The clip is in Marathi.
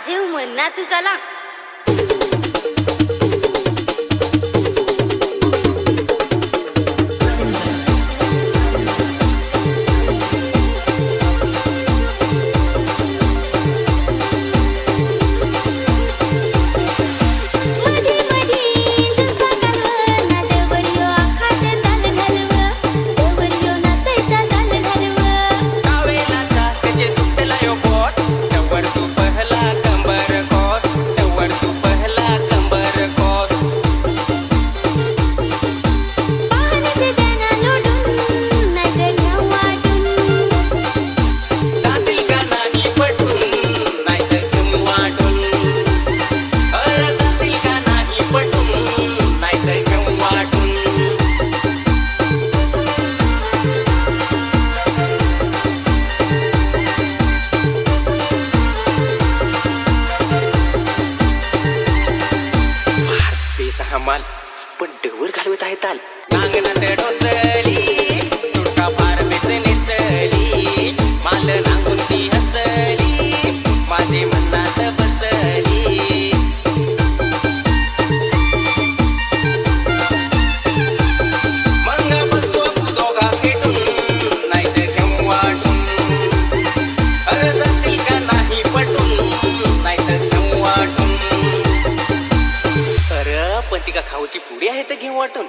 जीव म्हणना तुझाला हमाल पण डवर घालवत आहे ताल नांगनात डोसली सुटका फार बेसनीसली माल नांगून ती हसली माझे मनात बसली मग बसतो दोघा भेटून नाही तर घेऊन वाटून अरे जातील का नाही पटून नाही तर घेऊन वाटून पण ती का खाऊची पुडी आहे तर घेऊन वाटून